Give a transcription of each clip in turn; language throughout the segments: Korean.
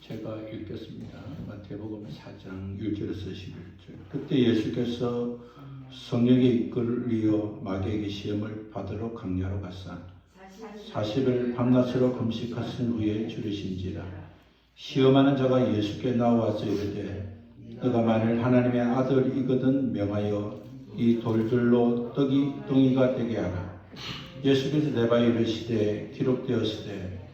제가 읽겠습니다. 마태복음 4장 1절에서 11절. 그때 예수께서 성령에 이끌리어 마귀에게 시험을 받으러 강야로 가사 40일 밤낮으로 금식하신 후에 줄이신지라. 시험하는 자가 예수께 나와서 이르되 너가 만일 하나님의 아들이거든 명하여 이 돌들로 덩이가 되게 하라. 예수께서 대바에 이르시되 기록되었으되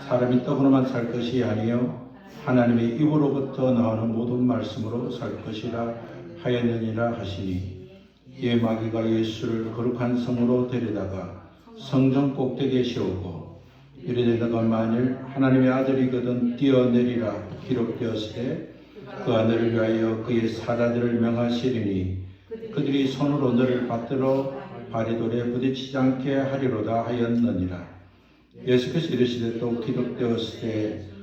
사람이 떡으로만 살 것이 아니요 하나님의 입으로부터 나오는 모든 말씀으로 살 것이라 하였느니라 하시니, 이에 마귀가 예수를 거룩한 성으로 데려다가 성전 꼭대기에 세우고 이르되 너가 만일 하나님의 아들이거든 뛰어내리라. 기록되었으되 그 아들을 위하여 그의 사자들을 명하시리니 그들이 손으로 너를 받들어 바리돌에 부딪히지 않게 하리로다 하였느니라. 예수께서 이르시되 또 기록되었으되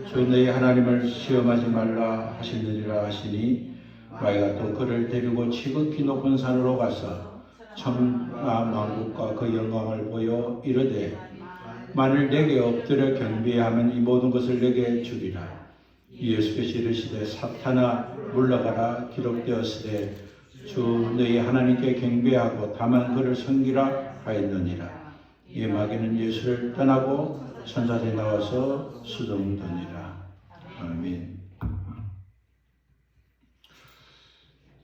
주 너희 하나님을 시험하지 말라 하시느니라 하시니, 마귀가 또 그를 데리고 지극히 높은 산으로 가서 천하 만국과 그 영광을 보여 이르되 만일 내게 엎드려 경배하면 이 모든 것을 내게 주리라. 예수께서 이르시되 사탄아 물러가라. 기록되었으되 주 너희 하나님께 경배하고 다만 그를 섬기라 하였느니라. 이에 마귀는 예수를 떠나고 천사들이 나와서 수종드니라. 아멘.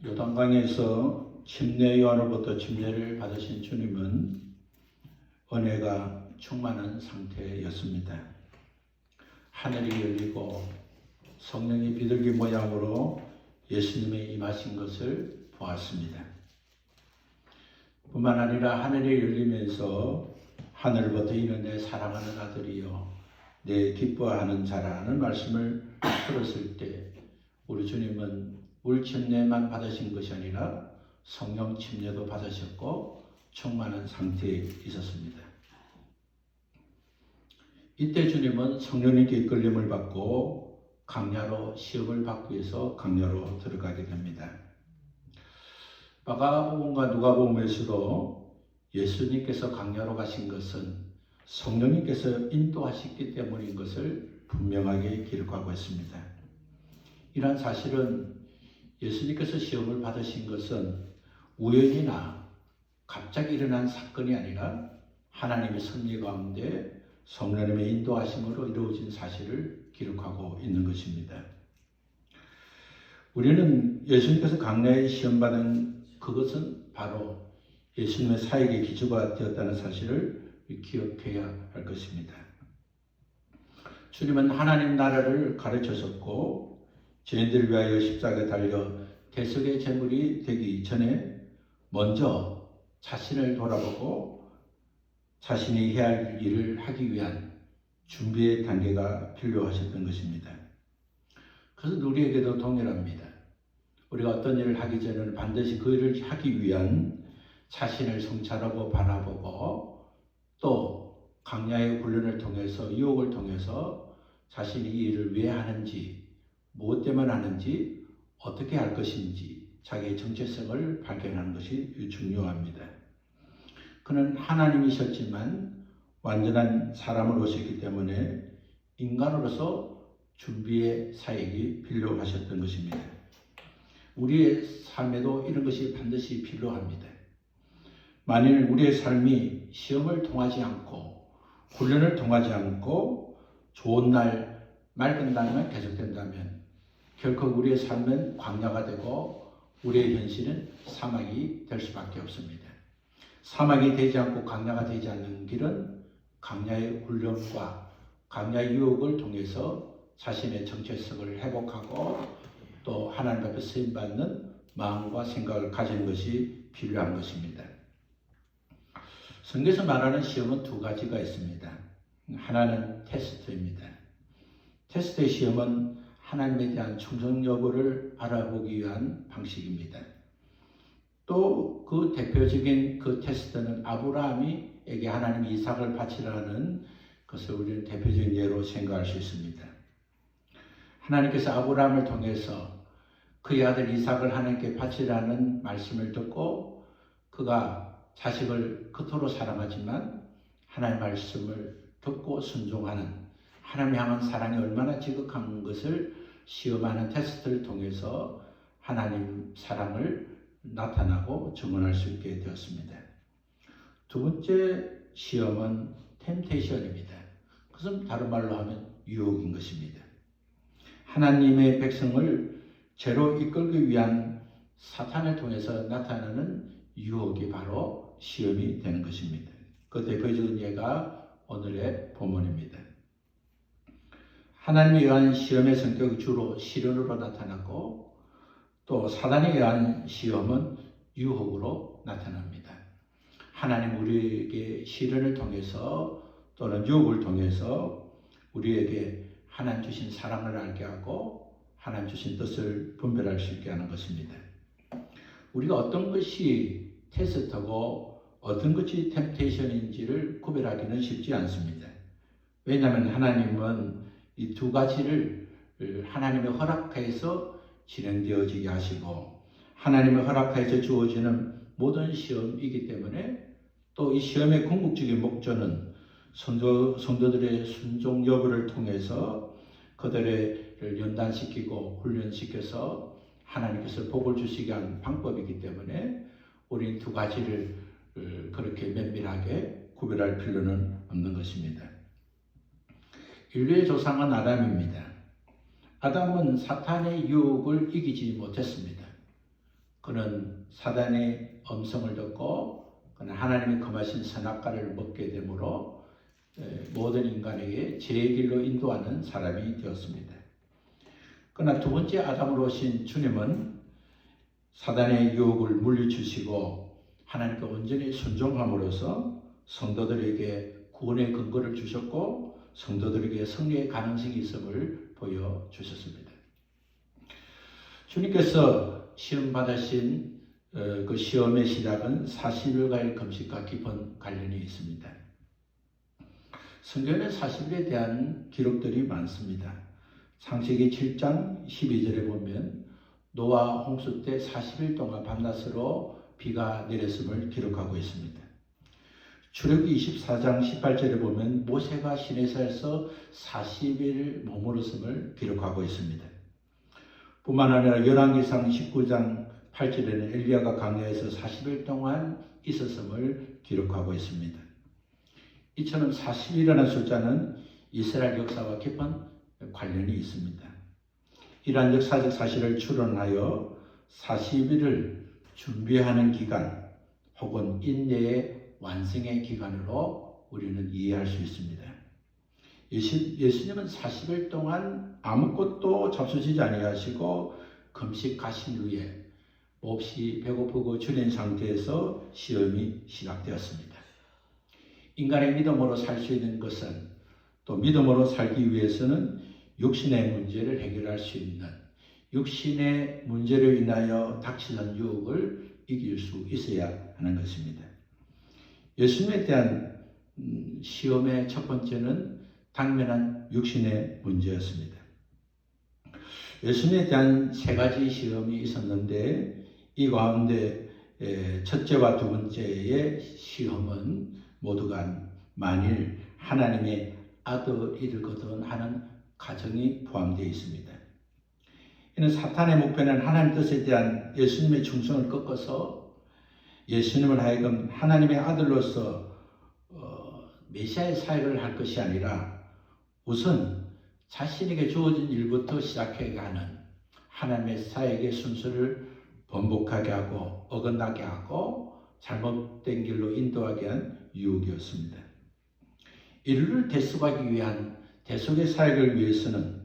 요단강에서 침례 요한으로부터 침례를 받으신 주님은 은혜가 충만한 상태였습니다. 하늘이 열리고 성령이 비둘기 모양으로 예수님이 임하신 것을 보았습니다. 뿐만 아니라 하늘이 열리면서 하늘부터 이는 내 사랑하는 아들이요 내 기뻐하는 자라는 말씀을 들었을 때 우리 주님은 물 침례만 받으신 것이 아니라 성령 침례도 받으셨고 충만한 상태에 있었습니다. 이때 주님은 성령님께 이끌림을 받고 강야로 시험을 받기 위해서 강야로 들어가게 됩니다. 마가복음과 누가복음에서도 예수님께서 강야로 가신 것은 성령님께서 인도하셨기 때문인 것을 분명하게 기록하고 있습니다. 이러한 사실은 예수님께서 시험을 받으신 것은 우연이나 갑자기 일어난 사건이 아니라 하나님의 섭리 가운데 성령님의 인도하심으로 이루어진 사실을 기록하고 있는 것입니다. 우리는 예수님께서 강야에 시험받은 그것은 바로 예수님의 사역의 기초가 되었다는 사실을 기억해야 할 것입니다. 주님은 하나님 나라를 가르치셨고 죄인들을 위하여 십자가에 달려 대속의 제물이 되기 전에 먼저 자신을 돌아보고 자신이 해야 할 일을 하기 위한 준비의 단계가 필요하셨던 것입니다. 그래서 우리에게도 동일합니다. 우리가 어떤 일을 하기 전에는 반드시 그 일을 하기 위한 자신을 성찰하고 바라보고 또 강야의 훈련을 통해서 유혹을 통해서 자신이 이 일을 왜 하는지 무엇 때문에 하는지 어떻게 할 것인지 자기의 정체성을 발견하는 것이 중요합니다. 그는 하나님이셨지만 완전한 사람으로 오셨기 때문에 인간으로서 준비의 사역이 필요하셨던 것입니다. 우리의 삶에도 이런 것이 반드시 필요합니다. 만일 우리의 삶이 시험을 통하지 않고 훈련을 통하지 않고 좋은 날 맑은 날만 계속된다면 결코 우리의 삶은 광야가 되고 우리의 현실은 사막이 될 수밖에 없습니다. 사막이 되지 않고 광야가 되지 않는 길은 광야의 훈련과 광야의 유혹을 통해서 자신의 정체성을 회복하고 또 하나님 앞에 쓰임받는 마음과 생각을 가지는 것이 필요한 것입니다. 성경에서 말하는 시험은 두 가지가 있습니다. 하나는 테스트입니다. 테스트의 시험은 하나님에 대한 충성 여부를 알아보기 위한 방식입니다. 또 그 대표적인 그 테스트는 아브라함에게 하나님이 이삭을 바치라는 것을 우리는 대표적인 예로 생각할 수 있습니다. 하나님께서 아브라함을 통해서 그의 아들 이삭을 하나님께 바치라는 말씀을 듣고 그가 자식을 그토록 사랑하지만 하나님의 말씀을 듣고 순종하는 하나님 향한 사랑이 얼마나 지극한 것을 시험하는 테스트를 통해서 하나님 사랑을 나타나고 증언할 수 있게 되었습니다. 두 번째 시험은 템테이션입니다. 그것은 다른 말로 하면 유혹인 것입니다. 하나님의 백성을 죄로 이끌기 위한 사탄을 통해서 나타나는 유혹이 바로 시험이 되는 것입니다. 그 대표적인 예가 오늘의 본문입니다. 하나님에 의한 시험의 성격이 주로 시련으로 나타나고 또 사단에 의한 시험은 유혹으로 나타납니다. 하나님 우리에게 시련을 통해서 또는 유혹을 통해서 우리에게 하나님 주신 사랑을 알게 하고 하나님 주신 뜻을 분별할 수 있게 하는 것입니다. 우리가 어떤 것이 테스트고 어떤 것이 템테이션인지를 구별하기는 쉽지 않습니다. 왜냐하면 하나님은 이 두 가지를 하나님의 허락하에서 진행되어지게 하시고 하나님의 허락하에서 주어지는 모든 시험이기 때문에 또 이 시험의 궁극적인 목적은 성도들의 순종 여부를 통해서 그들을 연단시키고 훈련시켜서 하나님께서 복을 주시게 한 방법이기 때문에 우리 두 가지를 그렇게 면밀하게 구별할 필요는 없는 것입니다. 인류의 조상은 아담입니다. 아담은 사탄의 유혹을 이기지 못했습니다. 그는 사단의 음성을 듣고 그는 하나님이 금하신 선악과를 먹게 되므로 모든 인간에게 죄의 길로 인도하는 사람이 되었습니다. 그러나 두 번째 아담으로 오신 주님은 사단의 유혹을 물리치시고 하나님께 온전히 순종함으로써 성도들에게 구원의 근거를 주셨고 성도들에게 승리의 가능성이 있음을 보여주셨습니다. 주님께서 시험 받으신 그 시험의 시작은 40일간의 금식과 깊은 관련이 있습니다. 성경에 40일에 대한 기록들이 많습니다. 창세기 7장 12절에 보면 노아 홍수 때 40일 동안 밤낮으로 비가 내렸음을 기록하고 있습니다. 출애굽기 24장 18절에 보면 모세가 시내산에서 40일 머물렀음을 기록하고 있습니다. 뿐만 아니라 열왕기상 19장 8절에는 엘리야가 광야에서 40일 동안 있었음을 기록하고 있습니다. 이처럼 40일이라는 숫자는 이스라엘 역사와 깊은 관련이 있습니다. 이러한 역사적 사실을 추론하여 40일을 준비하는 기간 혹은 인내의 완성의 기간으로 우리는 이해할 수 있습니다. 예수님은 40일 동안 아무것도 잡수시지 아니하시고 금식하신 후에 몹시 배고프고 주린 상태에서 시험이 시작되었습니다. 인간의 믿음으로 살 수 있는 것은 또 믿음으로 살기 위해서는 육신의 문제를 해결할 수 있는 육신의 문제로 인하여 닥치는 유혹을 이길 수 있어야 하는 것입니다. 예수님에 대한 시험의 첫 번째는 당면한 육신의 문제였습니다. 예수님에 대한 세 가지 시험이 있었는데 이 가운데 첫째와 두 번째의 시험은 모두가 만일 하나님의 아들이거든 하는 가정이 포함되어 있습니다. 이는 사탄의 목표는 하나님 뜻에 대한 예수님의 충성을 꺾어서 예수님을 하여금 하나님의 아들로서 메시아의 사역을 할 것이 아니라 우선 자신에게 주어진 일부터 시작해가는 하나님의 사역의 순서를 번복하게 하고 어긋나게 하고 잘못된 길로 인도하게 한 유혹이었습니다. 인류를 대속하기 위한 대속의 사역을 위해서는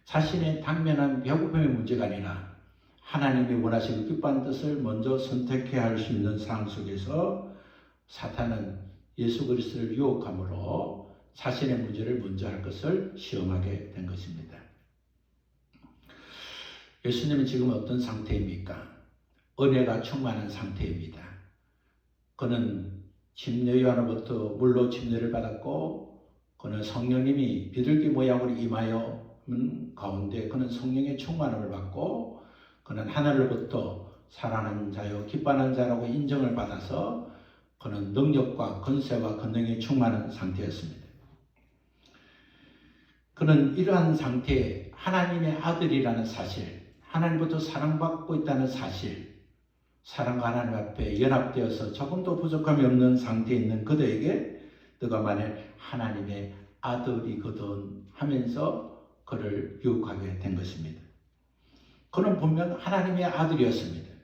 자신의 당면한 배고픔의 문제가 아니라 하나님이 원하시는 기뻐한 뜻을 먼저 선택해야 할 수 있는 상황 속에서 사탄은 예수 그리스도를 유혹함으로 자신의 문제를 먼저 할 것을 시험하게 된 것입니다. 예수님은 지금 어떤 상태입니까? 은혜가 충만한 상태입니다. 그는 침례 요한으로부터 물로 침례를 받았고 그는 성령님이 비둘기 모양으로 임하여 가운데 그는 성령의 충만함을 받고 그는 하늘로부터 살아난 자요 기뻐하는 자라고 인정을 받아서 그는 능력과 권세와 권능에 충만한 상태였습니다. 그는 이러한 상태에 하나님의 아들이라는 사실, 하나님부터 사랑받고 있다는 사실, 사랑과 하나님 앞에 연합되어서 조금도 부족함이 없는 상태에 있는 그들에게 너가 만약 하나님의 아들이거든 하면서 그를 유혹하게 된 것입니다. 그는 분명 하나님의 아들이었습니다.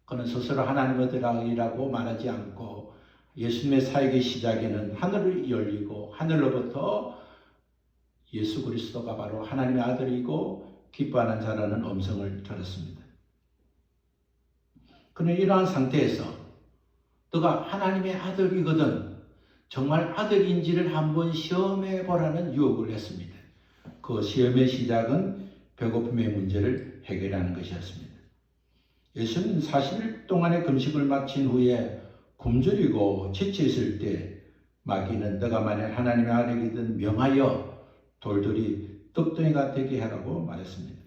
그는 스스로 하나님의 아들이라고 말하지 않고 예수님의 사역의 시작에는 하늘이 열리고 하늘로부터 예수 그리스도가 바로 하나님의 아들이고 기뻐하는 자라는 음성을 들었습니다. 그는 이러한 상태에서 너가 하나님의 아들이거든 정말 아들인지를 한번 시험해 보라는 유혹을 했습니다. 그 시험의 시작은 배고픔의 문제를 해결하는 것이었습니다. 예수는 40일 동안의 금식을 마친 후에 굶주리고 지쳐있을 때 마귀는 너가 만약 하나님의 아들이든 명하여 돌들이 떡덩이가 되게 하라고 말했습니다.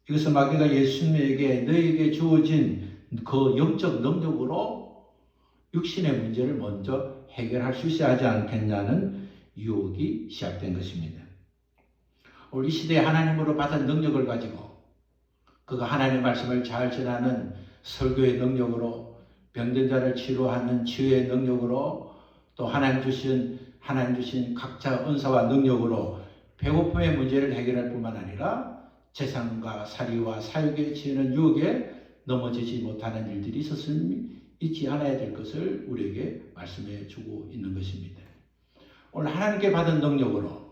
이것은 마귀가 예수님에게 너에게 주어진 그 영적 능력으로 육신의 문제를 먼저 해결할 수 있어야 하지 않겠냐는 유혹이 시작된 것입니다. 오늘 이 시대에 하나님으로 받은 능력을 가지고 그가 하나님의 말씀을 잘 전하는 설교의 능력으로 병든 자를 치료하는 치유의 능력으로 또 하나님 주신 각자 은사와 능력으로 배고픔의 문제를 해결할 뿐만 아니라 재산과 사리와 사욕에 치이는 유혹에 넘어지지 못하는 일들이 있지 않아야 될 것을 우리에게 말씀해 주고 있는 것입니다. 오늘 하나님께 받은 능력으로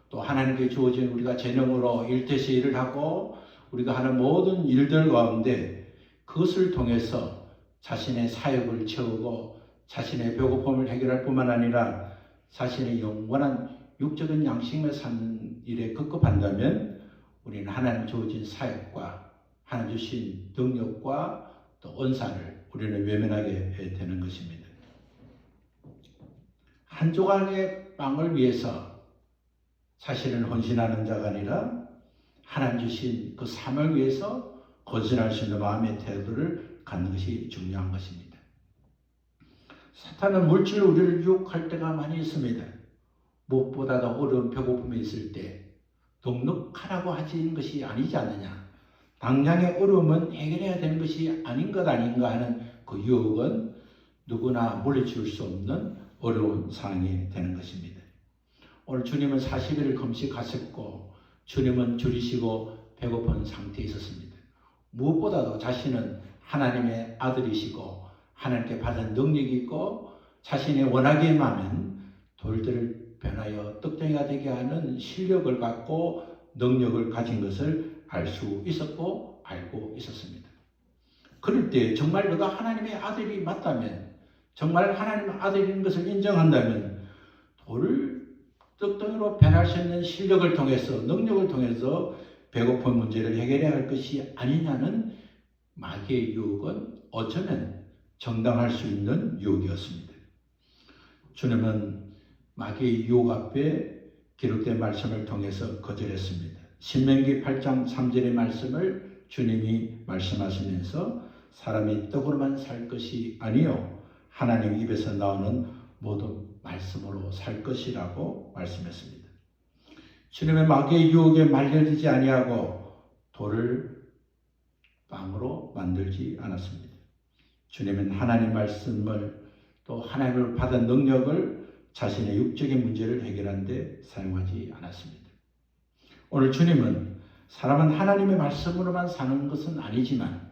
또 하나님께 주어진 우리가 재능으로 일대시 일을 하고 우리가 하는 모든 일들 가운데 그것을 통해서 자신의 사역을 채우고 자신의 배고픔을 해결할 뿐만 아니라 자신의 영원한 육적인 양식을 사는 일에 급급한다면 우리는 하나님 주어진 사역과 하나님 주신 능력과 또 은사를 우리는 외면하게 되는 것입니다. 한 조각의 빵을 위해서 사실은 헌신하는 자가 아니라 하나님 주신 그 삶을 위해서 헌신할 수 있는 마음의 태도를 갖는 것이 중요한 것입니다. 사탄은 물질로 우리를 유혹할 때가 많이 있습니다. 무엇보다도 어려운 배고픔이 있을 때 넉넉하라고 하시는 것이 아니지 않느냐. 당장의 어려움은 해결해야 되는 것이 아닌 것 아닌가 하는 그 유혹은 누구나 물리칠 수 없는 어려운 상황이 되는 것입니다. 오늘 주님은 40일을 금식하셨고 주님은 줄이시고 배고픈 상태에 있었습니다. 무엇보다도 자신은 하나님의 아들이시고 하나님께 받은 능력이 있고 자신의 원하기만 돌들을 변하여 떡덩이가 되게 하는 실력을 갖고 능력을 가진 것을 알 수 있었고 알고 있었습니다. 그럴 때 정말 너가 하나님의 아들이 맞다면 정말 하나님의 아들인 것을 인정한다면 돌을 떡덩이로 변할 수 있는 실력을 통해서 능력을 통해서 배고픈 문제를 해결해야 할 것이 아니냐는 마귀의 유혹은 어쩌면 정당할 수 있는 유혹이었습니다. 주님은 마귀의 유혹 앞에 기록된 말씀을 통해서 거절했습니다. 신명기 8장 3절의 말씀을 주님이 말씀하시면서 사람이 떡으로만 살 것이 아니요 하나님 입에서 나오는 모든 말씀으로 살 것이라고 말씀했습니다. 주님의 마귀의 유혹에 말려들지 아니하고 돌을 빵으로 만들지 않았습니다. 주님은 하나님 말씀을 또 하나님을 받은 능력을 자신의 육적인 문제를 해결하는 데 사용하지 않았습니다. 오늘 주님은 사람은 하나님의 말씀으로만 사는 것은 아니지만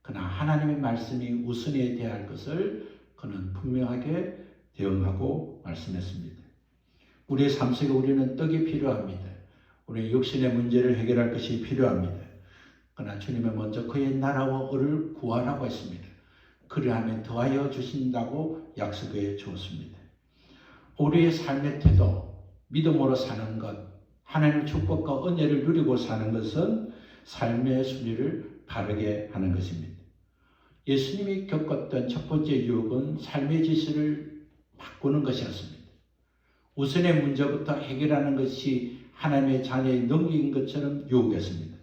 그러나 하나님의 말씀이 우선해야 될 것을 그는 분명하게 대응하고 말씀했습니다. 우리의 삶 속에 우리는 떡이 필요합니다. 우리의 육신의 문제를 해결할 것이 필요합니다. 그러나 주님은 먼저 그의 나라와 의를 구하라고 했습니다. 그리하면 더하여 주신다고 약속해 주었습니다. 우리의 삶의 태도, 믿음으로 사는 것, 하나님의 축복과 은혜를 누리고 사는 것은 삶의 순위를 바르게 하는 것입니다. 예수님이 겪었던 첫 번째 유혹은 삶의 질서를 바꾸는 것이었습니다. 우선의 문제부터 해결하는 것이 하나님의 자녀의 능력인 것처럼 유혹했습니다.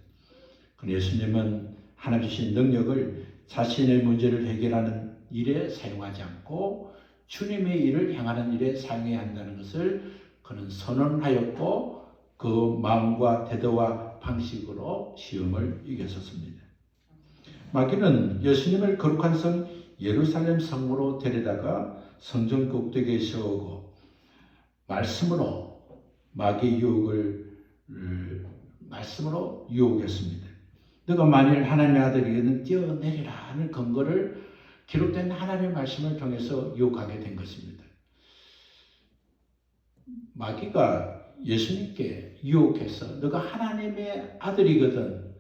예수님은 하나님 주신 능력을 자신의 문제를 해결하는 일에 사용하지 않고 주님의 일을 행하는 일에 사용해야 한다는 것을 그는 선언하였고 그 마음과 태도와 방식으로 시험을 이겼었습니다. 마귀는 예수님을 거룩한 성 예루살렘 성으로 데려다가 성전 꼭대기에 세우고 말씀으로 말씀으로 유혹했습니다. 너가 만일 하나님의 아들이면 뛰어내리라 하는 근거를 기록된 하나님의 말씀을 통해서 유혹하게 된 것입니다. 마귀가 예수님께 유혹해서 너가 하나님의 아들이거든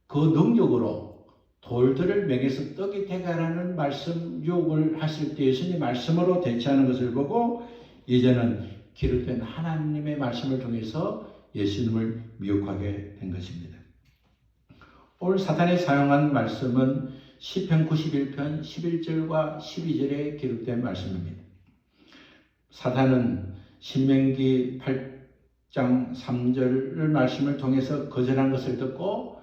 그 능력으로 돌들을 맹해서 떡이 되게 하라는 말씀 유혹을 하실 때 예수님 말씀으로 대처하는 것을 보고 이제는 기록된 하나님의 말씀을 통해서 예수님을 미혹하게 된 것입니다. 오늘 사탄이 사용한 말씀은 시편 91편 11절과 12절에 기록된 말씀입니다. 사탄은 신명기 8장 3절 말씀을 통해서 거절한 것을 듣고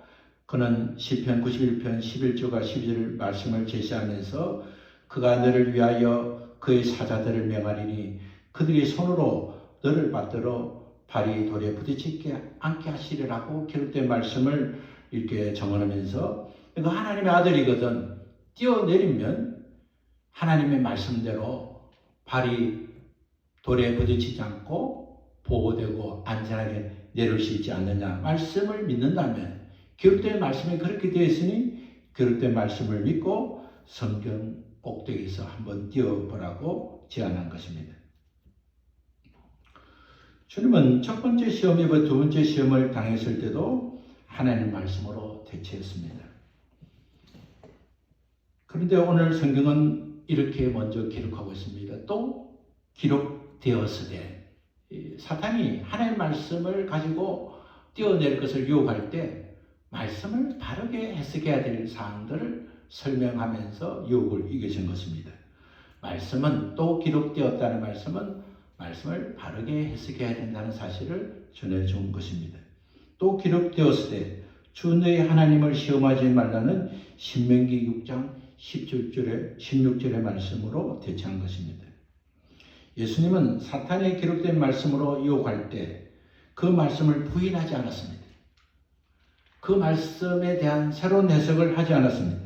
그는 시편 91편 11절과 12절 말씀을 제시하면서 그가 너를 위하여 그의 사자들을 명하리니 그들이 손으로 너를 받들어 발이 돌에 부딪히지 않게 하시리라고 기록된 말씀을 이렇게 정언하면서 이거 하나님의 아들이거든 뛰어내리면 하나님의 말씀대로 발이 돌에 부딪히지 않고 보호되고 안전하게 내려올 수 있지 않느냐 말씀을 믿는다면 기록된 말씀이 그렇게 되어 있으니 기록된 말씀을 믿고 성경 꼭대기에서 한번 뛰어보라고 제안한 것입니다. 주님은 첫 번째 시험이고 두 번째 시험을 당했을 때도 하나님 말씀으로 대처했습니다. 그런데 오늘 성경은 이렇게 먼저 기록하고 있습니다. 또 기록되었으되 사탄이 하나님 말씀을 가지고 뛰어낼 것을 유혹할 때 말씀을 바르게 해석해야 될 사항들을 설명하면서 유혹을 이기신 것입니다. 말씀은 또 기록되었다는 말씀을 바르게 해석해야 된다는 사실을 전해준 것입니다. 또 기록되었을 때 주 너희 하나님을 시험하지 말라는 신명기 6장 16절의 말씀으로 대처한 것입니다. 예수님은 사탄의 기록된 말씀으로 유혹할 때 그 말씀을 부인하지 않았습니다. 그 말씀에 대한 새로운 해석을 하지 않았습니다.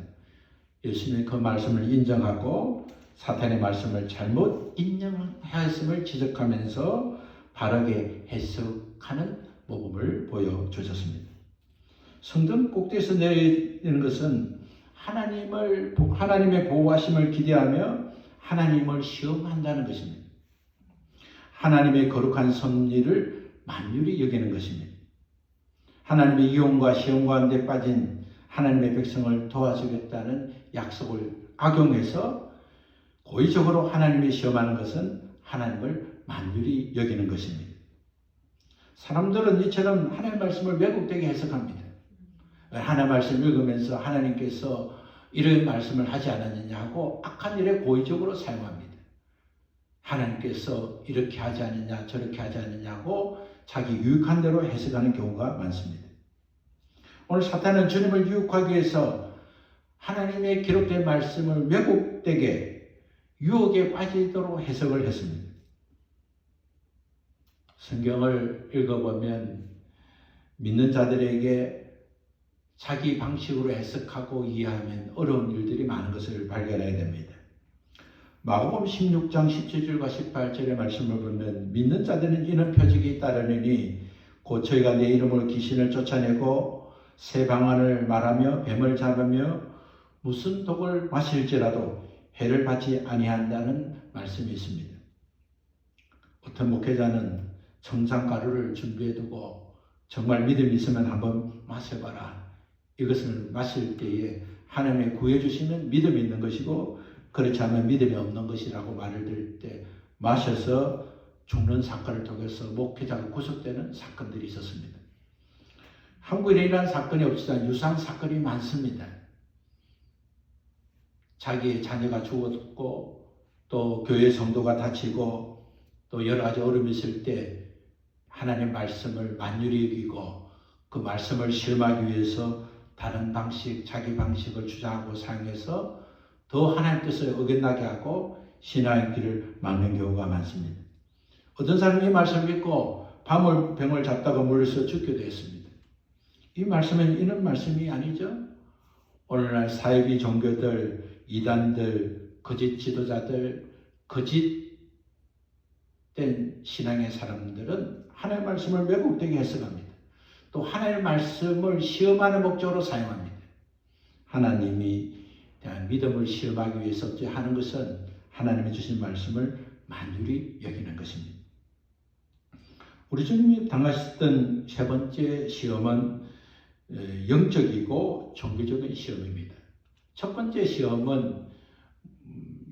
예수님이 그 말씀을 인정하고 사탄의 말씀을 잘못 인정하였음을 지적하면서 바르게 해석하는 모범을 보여주셨습니다. 성전 꼭대기에서 내리는 것은 하나님의 보호하심을 기대하며 하나님을 시험한다는 것입니다. 하나님의 거룩한 섭리를 만유리 여기는 것입니다. 하나님의 이용과 시험 가운데 빠진 하나님의 백성을 도와주겠다는 약속을 악용해서 고의적으로 하나님이 시험하는 것은 하나님을 만유리 여기는 것입니다. 사람들은 이처럼 하나님의 말씀을 왜곡되게 해석합니다. 하나님의 말씀을 읽으면서 하나님께서 이런 말씀을 하지 않았느냐고 악한 일에 고의적으로 사용합니다. 하나님께서 이렇게 하지 않느냐 저렇게 하지 않느냐고 자기 유익한 대로 해석하는 경우가 많습니다. 오늘 사탄은 주님을 유혹하기 위해서 하나님의 기록된 말씀을 왜곡되게 유혹에 빠지도록 해석을 했습니다. 성경을 읽어보면 믿는 자들에게 자기 방식으로 해석하고 이해하면 어려운 일들이 많은 것을 발견해야 됩니다. 마가복음 16장 17절과 18절의 말씀을 보면 믿는 자들은 이런 표적이 따르느니 곧 저희가 내 이름으로 귀신을 쫓아내고 새 방언을 말하며 뱀을 잡으며 무슨 독을 마실지라도 해를 받지 아니한다는 말씀이 있습니다. 어떤 목회자는 청산가루를 준비해두고 정말 믿음이 있으면 한번 마셔봐라. 이것을 마실 때에 하나님이 구해주시는 믿음이 있는 것이고 그렇지 않으면 믿음이 없는 것이라고 말을 들을 때 마셔서 죽는 사건을 통해서 목회자가 구속되는 사건들이 있었습니다. 한국에 이러한 사건이 없지만 유사한 사건이 많습니다. 자기의 자녀가 죽었고 또 교회 성도가 다치고 또 여러 가지 어려움이 있을 때 하나님 말씀을 만유리 여기고 그 말씀을 실험하기 위해서 다른 방식, 자기 방식을 주장하고 사용해서 더 하나님 뜻을 어긋나게 하고 신앙의 길을 막는 경우가 많습니다. 어떤 사람이 이 말씀을 믿고 화물병을 잡다가 물려서 죽게 되었습니다. 이 말씀은 이런 말씀이 아니죠. 오늘날 사이비 종교들, 이단들, 거짓 지도자들, 거짓된 신앙의 사람들은 하나님의 말씀을 왜곡되게 해석합니다. 또 하나님의 말씀을 시험하는 목적으로 사용합니다. 하나님이 대한 믿음을 시험하기 위해서 하는 것은 하나님이 주신 말씀을 만유리 여기는 것입니다. 우리 주님이 당하셨던 세 번째 시험은 영적이고 종교적인 시험입니다. 첫 번째 시험은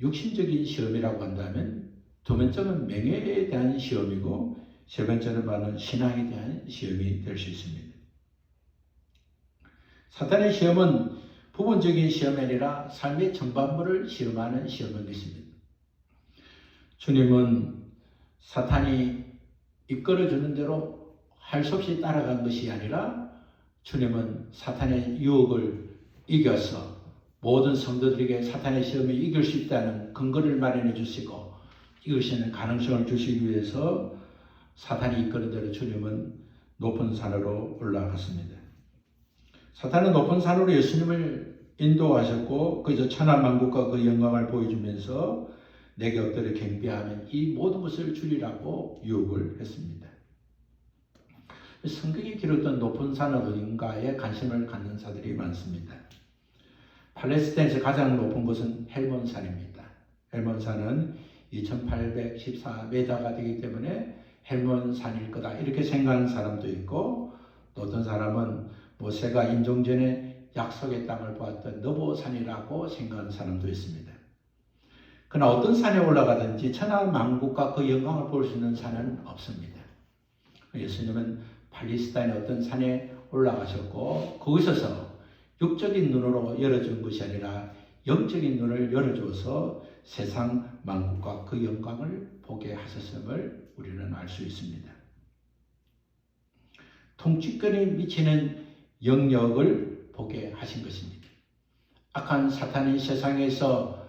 육신적인 시험이라고 한다면, 두 번째는 명예에 대한 시험이고, 세 번째는 바로 신앙에 대한 시험이 될 수 있습니다. 사탄의 시험은 부분적인 시험이 아니라 삶의 전반부를 시험하는 시험인 것입니다. 주님은 사탄이 이끌어주는 대로 할 수 없이 따라간 것이 아니라 주님은 사탄의 유혹을 이겨서 모든 성도들에게 사탄의 시험을 이길 수 있다는 근거를 마련해 주시고 이길 수 있는 가능성을 주시기 위해서 사탄이 이끄는 대로 주님은 높은 산으로 올라갔습니다. 사탄은 높은 산으로 예수님을 인도하셨고 그저 천하만국과 그 영광을 보여주면서 내게 엎드려 경배하면 이 모든 것을 주리라고 유혹을 했습니다. 성경에 기록된 높은 산 어딘가에 관심을 갖는 자들이 많습니다. 팔레스타인에서 가장 높은 곳은 헬몬산입니다. 헬몬산은 2814m가 되기 때문에 헬몬산일 거다 이렇게 생각하는 사람도 있고, 또 어떤 사람은 모세가 임종전에 약속의 땅을 보았던 느보산이라고 생각하는 사람도 있습니다. 그러나 어떤 산에 올라가든지 천하만국과 그 영광을 볼 수 있는 산은 없습니다. 예수님은 팔레스타인의 어떤 산에 올라가셨고 거기서서 육적인 눈으로 열어준 것이 아니라 영적인 눈을 열어줘서 세상 만국과 그 영광을 보게 하셨음을 우리는 알 수 있습니다. 통치권이 미치는 영역을 보게 하신 것입니다. 악한 사탄이 세상에서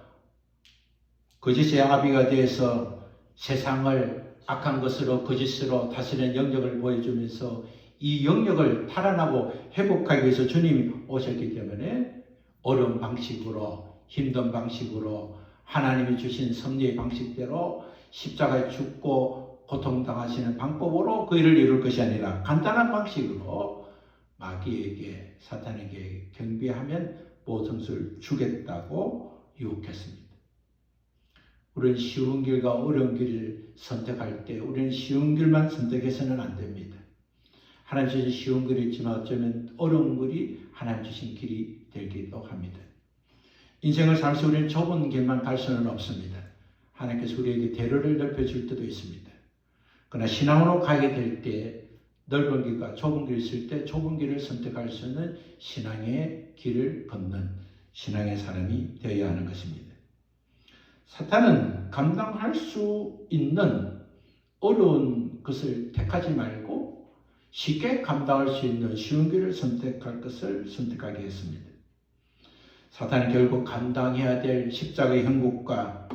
거짓의 아비가 되어서 세상을 악한 것으로 거짓으로 다스리는 영역을 보여주면서 이 영역을 탈환하고 회복하기 위해서 주님이 오셨기 때문에 어려운 방식으로, 힘든 방식으로, 하나님이 주신 섭리의 방식대로 십자가에 죽고 고통당하시는 방법으로 그 일을 이룰 것이 아니라 간단한 방식으로 마귀에게, 사탄에게 경배하면 모든 것을 주겠다고 유혹했습니다. 우리는 쉬운 길과 어려운 길을 선택할 때 우리는 쉬운 길만 선택해서는 안 됩니다. 하나님 주신 쉬운 길이 있지만 어쩌면 어려운 길이 하나님 주신 길이 되기도 합니다. 인생을 살면서 우리는 좁은 길만 갈 수는 없습니다. 하나님께서 우리에게 대로를 넓혀줄 때도 있습니다. 그러나 신앙으로 가게 될 때 넓은 길과 좁은 길이 있을 때 좁은 길을 선택할 수 있는 신앙의 길을 걷는 신앙의 사람이 되어야 하는 것입니다. 사탄은 감당할 수 있는 어려운 것을 택하지 말고 쉽게 감당할 수 있는 쉬운 길을 선택할 것을 선택하게 했습니다. 사탄은 결국 감당해야 될 십자가의 형국과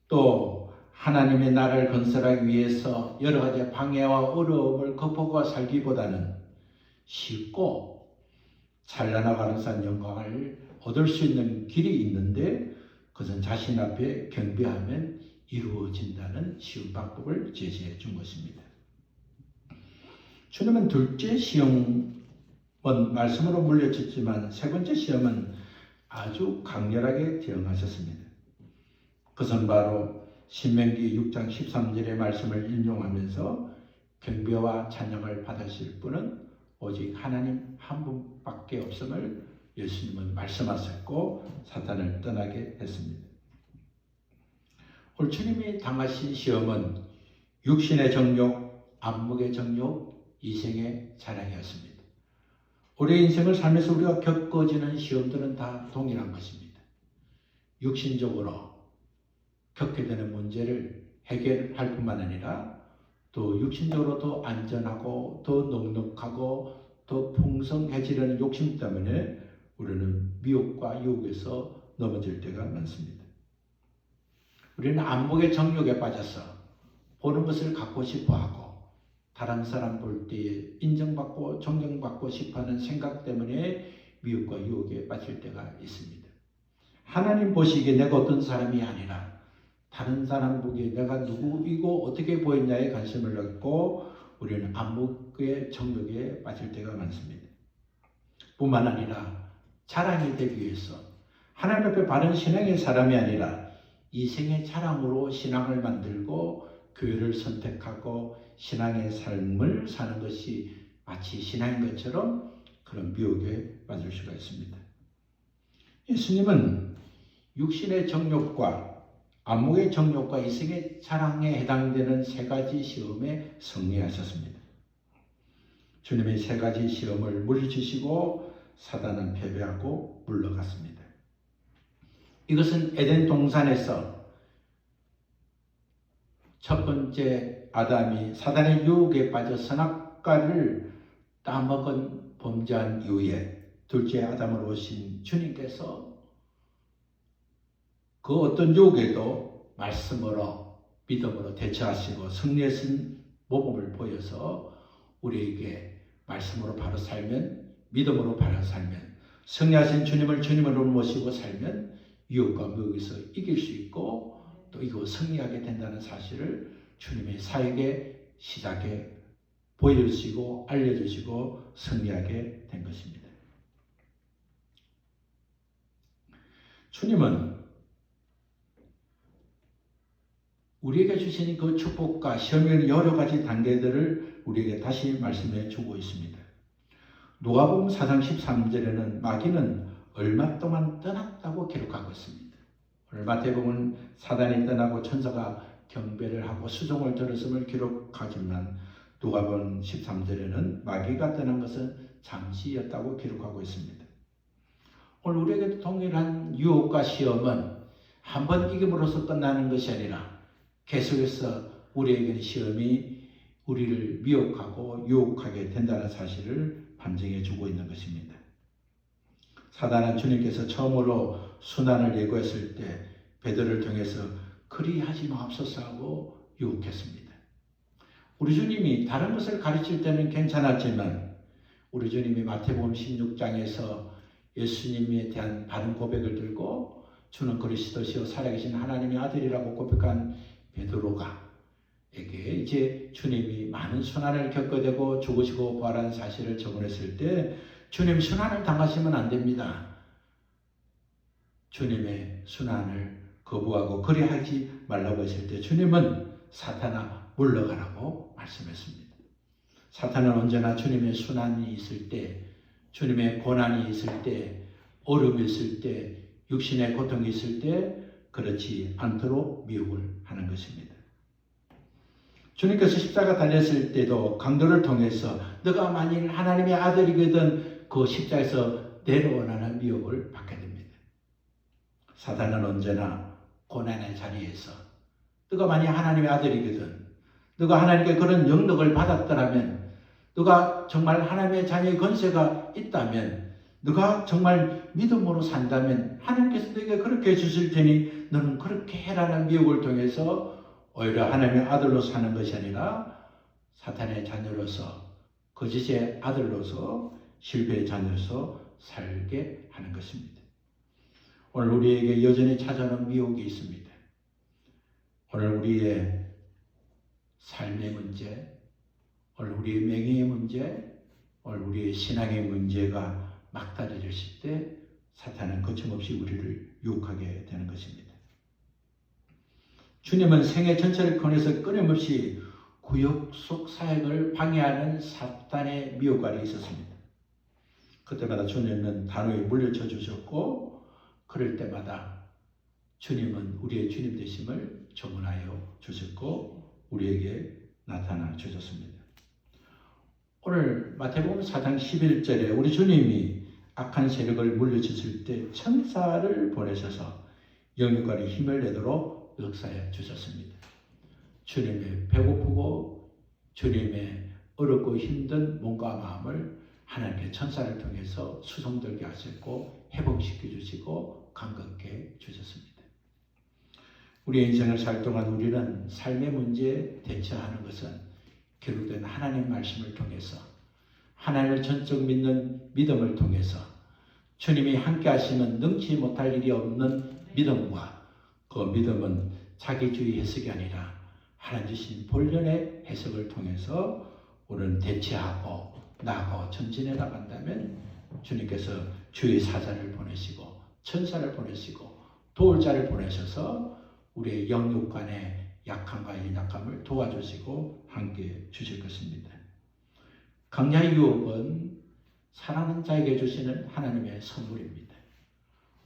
또 하나님의 나라를 건설하기 위해서 여러 가지 방해와 어려움을 극복하고 살기보다는 쉽고 찬란하고 아름다운 영광을 얻을 수 있는 길이 있는데 그것은 자신 앞에 경배하면 이루어진다는 쉬운 방법을 제시해 준 것입니다. 주님은 둘째 시험은 말씀으로 물려쳤지만 세 번째 시험은 아주 강렬하게 대응하셨습니다. 그것은 바로 신명기 6장 13절의 말씀을 인용하면서 경배와 찬양을 받으실 분은 오직 하나님 한 분밖에 없음을 예수님은 말씀하셨고 사탄을 떠나게 했습니다. 오늘 주님이 당하신 시험은 육신의 정욕, 안목의 정욕, 이생의 자랑이었습니다. 우리의 인생을 살면서 우리가 겪어지는 시험들은 다 동일한 것입니다. 육신적으로 겪게 되는 문제를 해결할 뿐만 아니라 또 육신적으로 더 안전하고 더 넉넉하고 더 풍성해지려는 욕심 때문에 우리는 미혹과 유혹에서 넘어질 때가 많습니다. 우리는 안목의 정욕에 빠져서 보는 것을 갖고 싶어하고 다른 사람 볼 때에 인정받고 존경받고 싶어하는 생각 때문에 미혹과 유혹에 빠질 때가 있습니다. 하나님 보시기에 내가 어떤 사람이 아니라 다른 사람 보기에 내가 누구이고 어떻게 보였냐에 관심을 갖고 우리는 안목의 정욕에 빠질 때가 많습니다. 뿐만 아니라 자랑이 되기 위해서 하나님 앞에 바른 신앙의 사람이 아니라 이생의 자랑으로 신앙을 만들고 교회를 선택하고 신앙의 삶을 사는 것이 마치 신앙인 것처럼 그런 미혹에 빠질 수가 있습니다. 예수님은 육신의 정욕과 안목의 정욕과 이생의 자랑에 해당되는 세 가지 시험에 승리하셨습니다. 주님의 세 가지 시험을 물리치시고 사단은 패배하고 물러갔습니다. 이것은 에덴 동산에서 첫 번째 아담이 사단의 유혹에 빠져 선악과를 따먹은 범죄한 이후에 둘째 아담으로 오신 주님께서 그 어떤 유혹에도 말씀으로 믿음으로 대처하시고 승리하신 모범을 보여서 우리에게 말씀으로 바로 살면 믿음으로 바로 살면 승리하신 주님을 주님으로 모시고 살면 유혹과 미혹에서 이길 수 있고 또 이거 승리하게 된다는 사실을 주님의 사역의 시작에 보여주시고 알려주시고 승리하게 된 것입니다. 주님은 우리에게 주신 그 축복과 시험의 여러 가지 단계들을 우리에게 다시 말씀해 주고 있습니다. 누가복음 4장 13절에는 마귀는 얼마 동안 떠났다고 기록하고 있습니다. 오늘 마태복음은 사단이 떠나고 천사가 경배를 하고 수종을 들었음을 기록하지만 누가복음 13절에는 마귀가 떠난 것은 잠시였다고 기록하고 있습니다. 오늘 우리에게 동일한 유혹과 시험은 한번 이김으로써 끝나는 것이 아니라 계속해서 우리에게는 시험이 우리를 미혹하고 유혹하게 된다는 사실을 반증해 주고 있는 것입니다. 사단은 주님께서 처음으로 순환을 예고했을 때 베드로를 통해서 그리하지 마옵소서 하고 유혹했습니다. 우리 주님이 다른 것을 가르칠 때는 괜찮았지만 우리 주님이 마태복음 16장에서 예수님에 대한 바른 고백을 들고 주는 그리스도시요 살아계신 하나님의 아들이라고 고백한 베드로가 에게 이제 주님이 많은 순환을 겪게 되고 죽으시고 부활한 사실을 전했을 때 주님 순환을 당하시면 안 됩니다. 주님의 순환을 거부하고 그리하지 말라고 했을 때 주님은 사탄아 물러가라고 말씀했습니다. 사탄은 언제나 주님의 순환이 있을 때, 주님의 고난이 있을 때, 어려움이 있을 때, 육신의 고통이 있을 때 그렇지 않도록 미혹을 하는 것입니다. 주님께서 십자가 달렸을 때도 강도를 통해서 너가 만일 하나님의 아들이거든 그 십자가에서 내려오라는 미혹을 받게 됩니다. 사단은 언제나 고난의 자리에서 너가 만일 하나님의 아들이거든 너가 하나님께 그런 영역을 받았더라면 너가 정말 하나님의 자녀의 권세가 있다면 너가 정말 믿음으로 산다면 하나님께서 너에게 그렇게 해주실 테니 너는 그렇게 해라는 미혹을 통해서 오히려 하나님의 아들로 사는 것이 아니라 사탄의 자녀로서 거짓의 아들로서 실패의 자녀로서 살게 하는 것입니다. 오늘 우리에게 여전히 찾아오는 미혹이 있습니다. 오늘 우리의 삶의 문제, 오늘 우리의 명예의 문제, 오늘 우리의 신앙의 문제가 막다르실 때 사탄은 거침없이 우리를 유혹하게 되는 것입니다. 주님은 생애 전체를 통해서 끊임없이 구역 속 사역을 방해하는 사탄의 미혹 아래 있었습니다. 그때마다 주님은 단호히 물리쳐 주셨고 그럴 때마다 주님은 우리의 주님 되심을 증언하여 주셨고 우리에게 나타나 주셨습니다. 오늘 마태복음 4장 11절에 우리 주님이 악한 세력을 물리쳤을 때 천사를 보내셔서 영육간에 힘을 내도록 역사해 주셨습니다. 주님의 배고프고 주님의 어렵고 힘든 몸과 마음을 하나님의 천사를 통해서 수송들게 하셨고 회복시켜 주시고 감격해 주셨습니다. 우리의 인생을 살 동안 우리는 삶의 문제에 대처하는 것은 기록된 하나님의 말씀을 통해서 하나님을 전적 믿는 믿음을 통해서 주님이 함께 하시면 능치 못할 일이 없는 믿음과 그 믿음은 자기주의 해석이 아니라 하나님 주신 본연의 해석을 통해서 우리는 대치하고 나아가고 전진해 나간다면 주님께서 주의 사자를 보내시고 천사를 보내시고 도울 자를 보내셔서 우리의 영육간의 약함과 연약함을 도와주시고 함께 주실 것입니다. 강야의 유혹은 사랑하는 자에게 주시는 하나님의 선물입니다.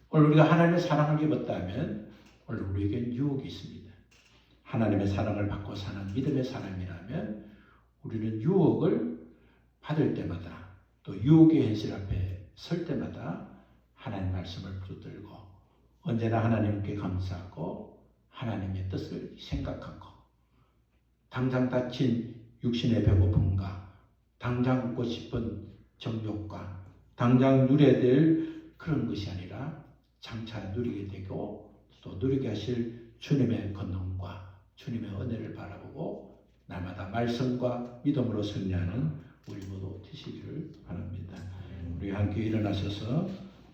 오늘 우리가 하나님의 사랑을 입었다면 오늘 우리에겐 유혹이 있습니다. 하나님의 사랑을 받고 사는 믿음의 사람이라면 우리는 유혹을 받을 때마다 또 유혹의 현실 앞에 설 때마다 하나님 말씀을 붙들고 언제나 하나님께 감사하고 하나님의 뜻을 생각하고 당장 닥친 육신의 배고픔과 당장 먹고 싶은 정욕과 당장 누려야 될 그런 것이 아니라 장차 누리게 되고 또 누리게 하실 주님의 권능과 주님의 은혜를 바라보고 날마다 말씀과 믿음으로 승리하는 우리 모두 되시기를 바랍니다. 우리 함께 일어나셔서